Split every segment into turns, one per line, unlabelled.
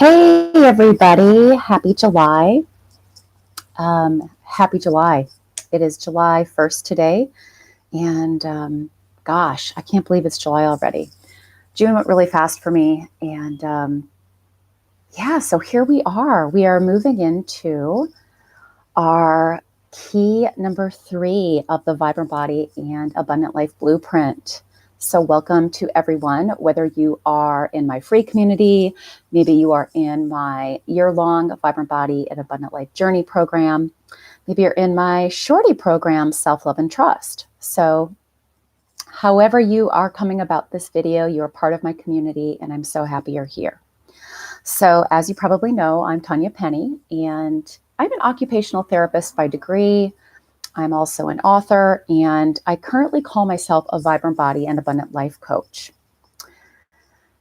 Hey, everybody. Happy July. Happy July. It is July 1st today. And gosh, I can't believe it's July already. June went really fast for me. And yeah, so here we are. We are moving into our key number 3 of the Vibrant Body and Abundant Life Blueprint. So welcome to everyone, whether you are in my free community, maybe you are in my year-long Vibrant Body and Abundant Life Journey program, maybe you're in my shorty program, Self-Love and Trust. So however you are coming about this video, you're part of my community, and I'm so happy you're here. So as you probably know, I'm Tanya Penny, and I'm an occupational therapist by degree. I'm also an author, and I currently call myself a Vibrant Body and Abundant Life coach.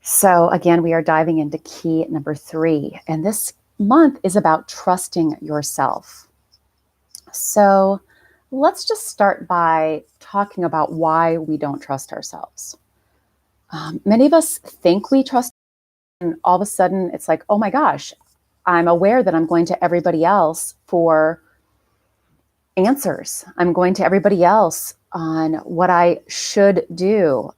So again, we are diving into key number 3, and this month is about trusting yourself. So let's just start by talking about why we don't trust ourselves. Many of us think we trust, and all of a sudden it's like, oh my gosh, I'm aware that I'm going to everybody else for answers. I'm going to everybody else on what I should do,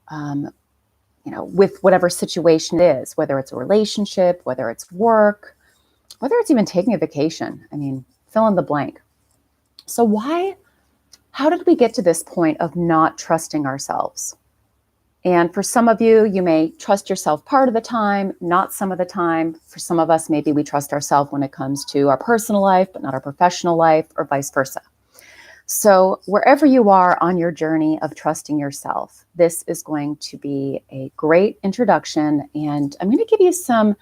with whatever situation it is, whether it's a relationship, whether it's work, whether it's even taking a vacation. I mean, fill in the blank. So how did we get to this point of not trusting ourselves? And for some of you, you may trust yourself part of the time, not some of the time. For some of us, maybe we trust ourselves when it comes to our personal life, but not our professional life, or vice versa. So wherever you are on your journey of trusting yourself, this is going to be a great introduction, and I'm going to give you some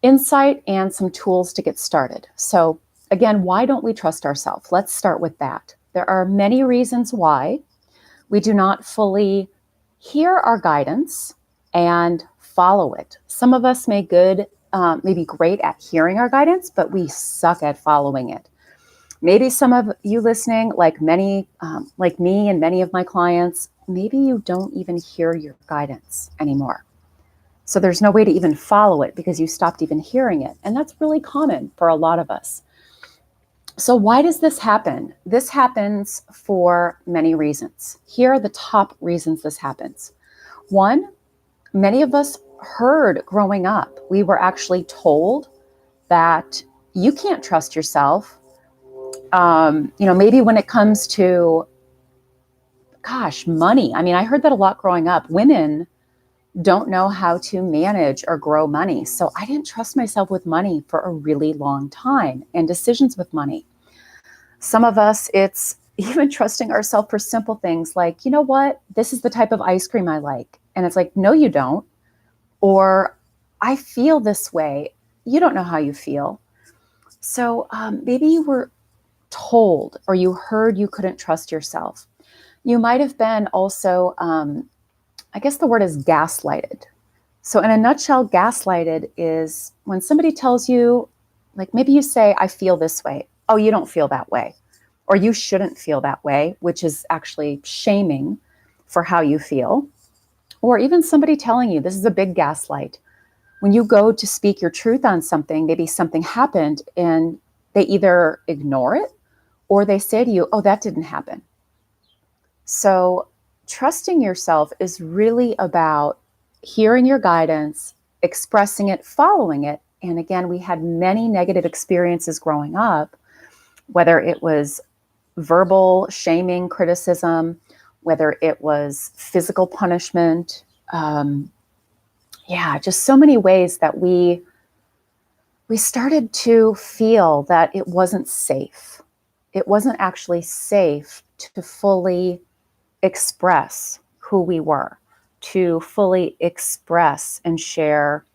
insight and some tools to get started. So again, why don't we trust ourselves? Let's start with that. There are many reasons why we do not fully hear our guidance and follow it. Some of us may be great at hearing our guidance, but we suck at following it. Maybe some of you listening, like me and many of my clients, maybe you don't even hear your guidance anymore. So there's no way to even follow it because you stopped even hearing it. And that's really common for a lot of us. So why does this happen? This happens for many reasons. Here are the top reasons this happens. One, many of us heard growing up, we were actually told that you can't trust yourself. Maybe when it comes to, money. I mean, I heard that a lot growing up. Women don't know how to manage or grow money. So I didn't trust myself with money for a really long time, and decisions with money. Some of us, it's even trusting ourselves for simple things like, you know what, this is the type of ice cream I like. And it's like, no, you don't. Or I feel this way. You don't know how you feel. So maybe you were told or you heard you couldn't trust yourself. You might have been also, I guess the word is gaslighted. So in a nutshell, gaslighted is when somebody tells you, like maybe you say, I feel this way. Oh, you don't feel that way. Or you shouldn't feel that way, which is actually shaming for how you feel. Or even somebody telling you, this is a big gaslight. When you go to speak your truth on something, maybe something happened and they either ignore it or they say to you, oh, that didn't happen. So trusting yourself is really about hearing your guidance, expressing it, following it. And again, we had many negative experiences growing up, whether it was verbal shaming, criticism, whether it was physical punishment. Just so many ways that we started to feel that it wasn't safe. It wasn't actually safe to fully express who we were, to fully express and share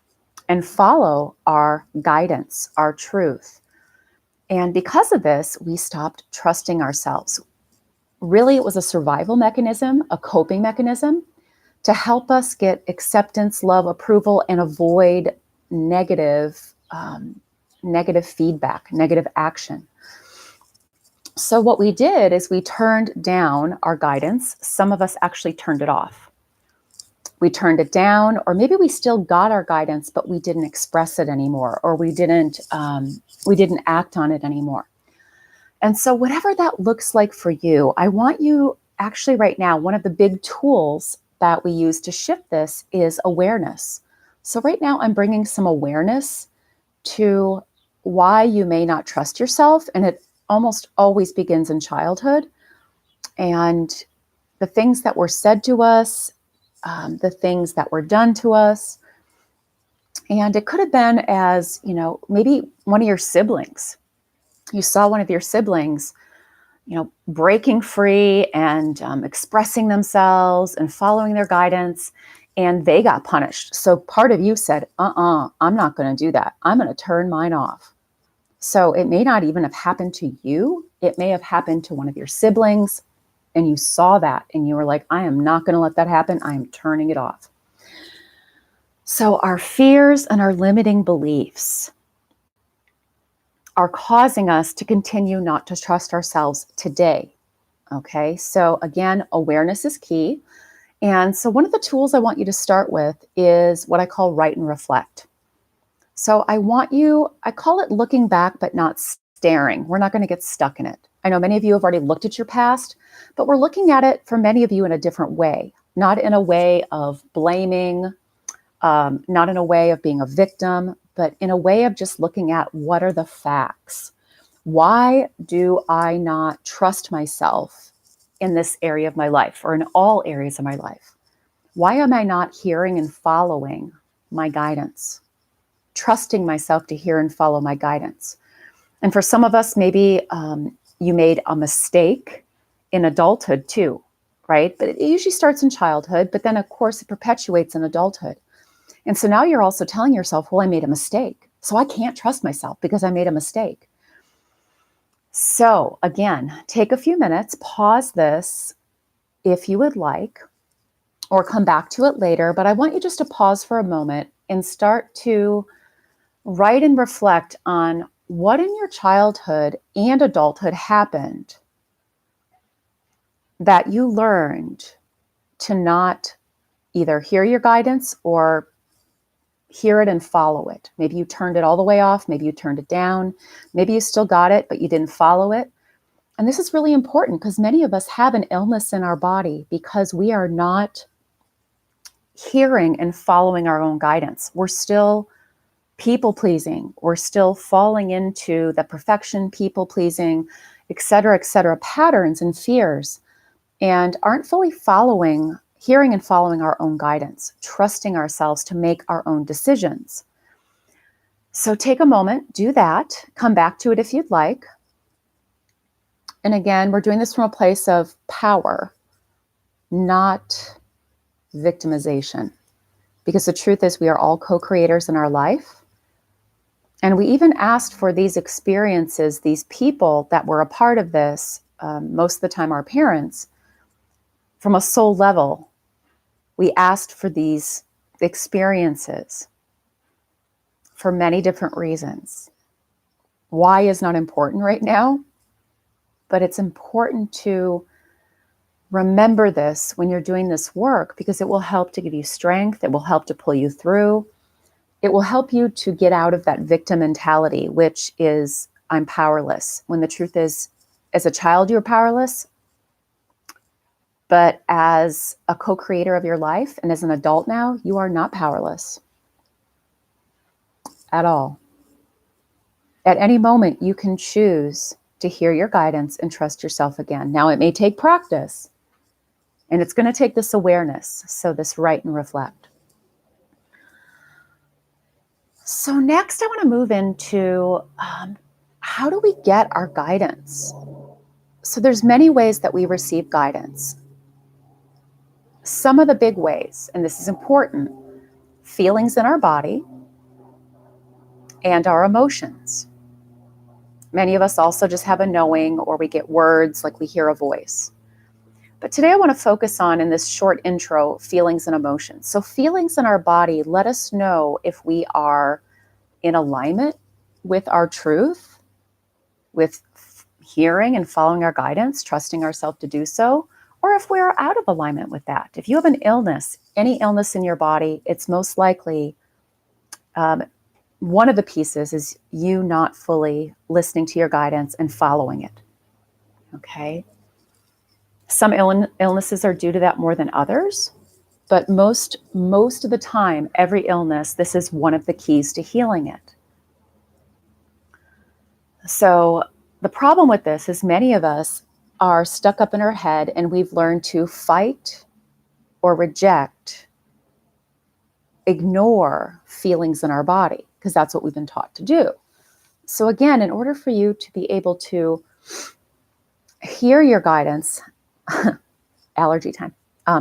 and follow our guidance, our truth. And because of this, we stopped trusting ourselves. Really, it was a survival mechanism, a coping mechanism to help us get acceptance, love, approval, and avoid negative feedback, negative action. So what we did is we turned down our guidance. Some of us actually turned it off. we turned it down, or maybe we still got our guidance, but we didn't express it anymore, or we didn't act on it anymore. And so whatever that looks like for you, I want you actually right now, one of the big tools that we use to shift this is awareness. So right now I'm bringing some awareness to why you may not trust yourself. And it almost always begins in childhood. And the things that were said to us, the things that were done to us. And it could have been as, maybe one of your siblings. You saw one of your siblings, breaking free and expressing themselves and following their guidance, and they got punished. So part of you said, I'm not going to do that. I'm going to turn mine off. So it may not even have happened to you. It may have happened to one of your siblings, and you saw that and you were like, I am not going to let that happen. I am turning it off. So our fears and our limiting beliefs are causing us to continue not to trust ourselves today. Okay, so again, awareness is key. And so one of the tools I want you to start with is what I call write and reflect. So I call it looking back, but not staring. We're not going to get stuck in it. I know many of you have already looked at your past, but we're looking at it for many of you in a different way, not in a way of blaming, not in a way of being a victim, but in a way of just looking at what are the facts. Why do I not trust myself in this area of my life or in all areas of my life? Why am I not hearing and following my guidance? Trusting myself to hear and follow my guidance. And for some of us, maybe you made a mistake in adulthood too, right? But it usually starts in childhood, but then of course it perpetuates in adulthood. And so now you're also telling yourself, well, I made a mistake, so I can't trust myself because I made a mistake. So again, take a few minutes, pause this if you would like, or come back to it later. But I want you just to pause for a moment and start to write and reflect on what in your childhood and adulthood happened that you learned to not either hear your guidance or hear it and follow it. Maybe you turned it all the way off. Maybe you turned it down. Maybe you still got it, but you didn't follow it. And this is really important because many of us have an illness in our body because we are not hearing and following our own guidance. We're still people pleasing. We're still falling into the perfection, people pleasing, et cetera, patterns and fears, and aren't fully hearing and following our own guidance, trusting ourselves to make our own decisions. So take a moment, do that, come back to it if you'd like. And again, we're doing this from a place of power, not victimization. Because the truth is we are all co-creators in our life. And we even asked for these experiences, these people that were a part of this, most of the time our parents, from a soul level. We asked for these experiences for many different reasons. Why is not important right now, but it's important to remember this when you're doing this work because it will help to give you strength. It will help to pull you through. It will help you to get out of that victim mentality, which is, I'm powerless. When the truth is, as a child, you were powerless. But as a co-creator of your life and as an adult now, you are not powerless at all. At any moment, you can choose to hear your guidance and trust yourself again. Now, it may take practice, and it's going to take this awareness, so this write and reflect. So next, I want to move into how do we get our guidance? So there's many ways that we receive guidance. Some of the big ways, and this is important, feelings in our body and our emotions. Many of us also just have a knowing, or we get words like we hear a voice. But today I want to focus on, in this short intro, feelings and emotions. So feelings in our body let us know if we are in alignment with our truth, with hearing and following our guidance, trusting ourselves to do so, or if we're out of alignment with that. If you have an illness, any illness in your body, it's most likely one of the pieces is you not fully listening to your guidance and following it. Okay. Some illnesses are due to that more than others, but most of the time, every illness, this is one of the keys to healing it. So the problem with this is many of us are stuck up in our head and we've learned to fight or reject, ignore feelings in our body, because that's what we've been taught to do. So again, in order for you to be able to hear your guidance, allergy time,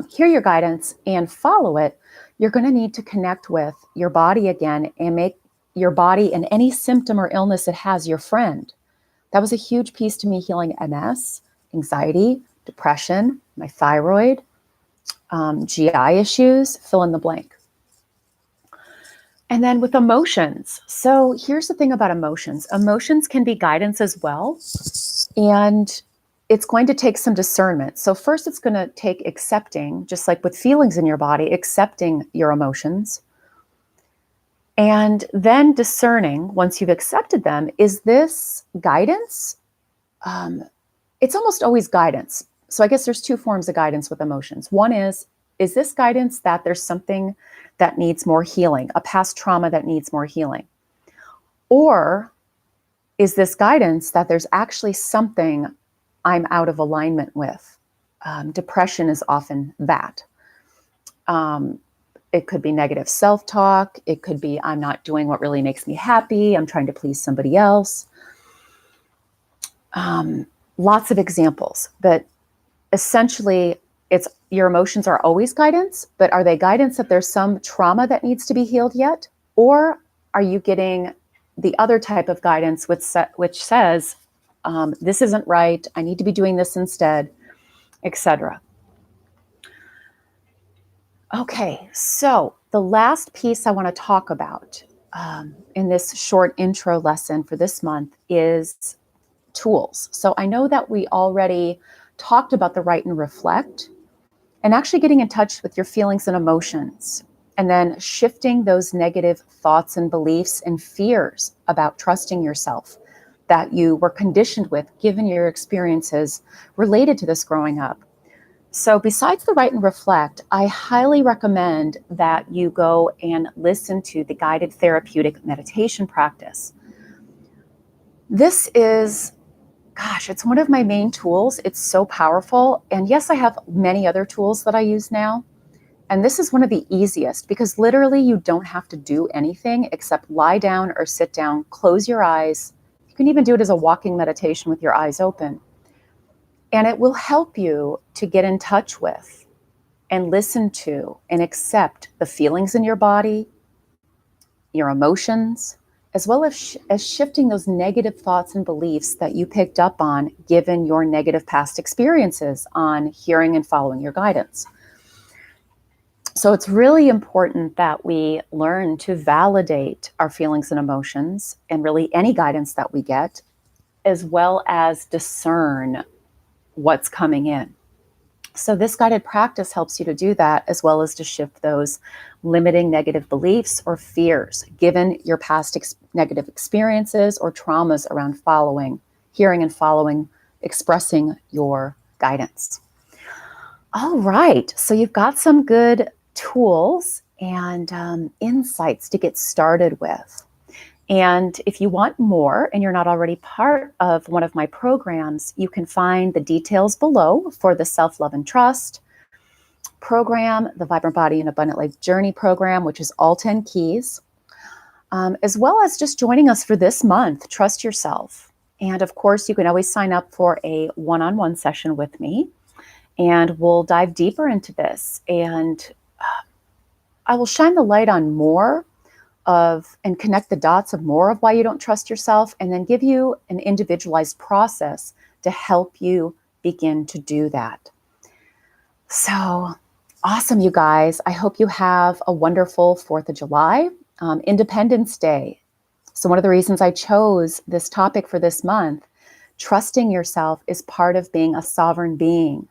hear your guidance and follow it, you're going to need to connect with your body again and make your body and any symptom or illness it has your friend. That was a huge piece to me healing MS, anxiety, depression, my thyroid, GI issues, fill in the blank. And then with emotions. So here's the thing about emotions. Emotions can be guidance as well. And it's going to take some discernment. So first it's going to take accepting, just like with feelings in your body, accepting your emotions. And then discerning, once you've accepted them, is this guidance? It's almost always guidance. So I guess there's two forms of guidance with emotions. One is this guidance that there's something that needs more healing, a past trauma that needs more healing? Or is this guidance that there's actually something I'm out of alignment with? Depression is often that. It could be negative self-talk. It could be I'm not doing what really makes me happy. I'm trying to please somebody else. Lots of examples, but essentially it's your emotions are always guidance, but are they guidance that there's some trauma that needs to be healed yet? Or are you getting the other type of guidance which says, this isn't right, I need to be doing this instead, etc. Okay, so the last piece I want to talk about in this short intro lesson for this month is tools. So I know that we already talked about the write and reflect, and actually getting in touch with your feelings and emotions, and then shifting those negative thoughts and beliefs and fears about trusting yourself that you were conditioned with given your experiences related to this growing up. So besides the write and reflect, I highly recommend that you go and listen to the guided therapeutic meditation practice. This is, gosh, it's one of my main tools. It's so powerful. And yes, I have many other tools that I use now. And this is one of the easiest because literally you don't have to do anything except lie down or sit down, close your eyes. You can even do it as a walking meditation with your eyes open. And it will help you to get in touch with and listen to and accept the feelings in your body, your emotions, as well as shifting those negative thoughts and beliefs that you picked up on given your negative past experiences on hearing and following your guidance. So it's really important that we learn to validate our feelings and emotions and really any guidance that we get, as well as discern what's coming in. So this guided practice helps you to do that, as well as to shift those limiting negative beliefs or fears, given your past negative experiences or traumas around hearing and following, expressing your guidance. All right, so you've got some good tools and insights to get started with. And if you want more and you're not already part of one of my programs, you can find the details below for the Self-Love and Trust program, the Vibrant Body and Abundant Life Journey program, which is all 10 keys, as well as just joining us for this month, Trust Yourself. And of course, you can always sign up for a one-on-one session with me, and we'll dive deeper into this. And I will shine the light on more of and connect the dots of more of why you don't trust yourself, and then give you an individualized process to help you begin to do that. So awesome, you guys. I hope you have a wonderful 4th of July, Independence Day. So one of the reasons I chose this topic for this month, trusting yourself is part of being a sovereign being.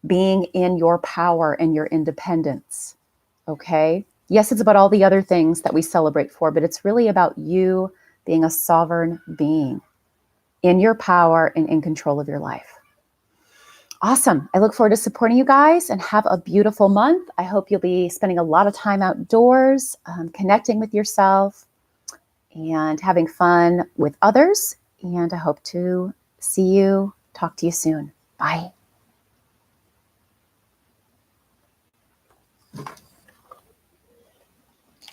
being in your power and your independence. Okay? Yes, it's about all the other things that we celebrate for, but it's really about you being a sovereign being in your power and in control of your life. Awesome. I look forward to supporting you guys, and have a beautiful month. I hope you'll be spending a lot of time outdoors, connecting with yourself and having fun with others. And I hope to talk to you soon. Bye.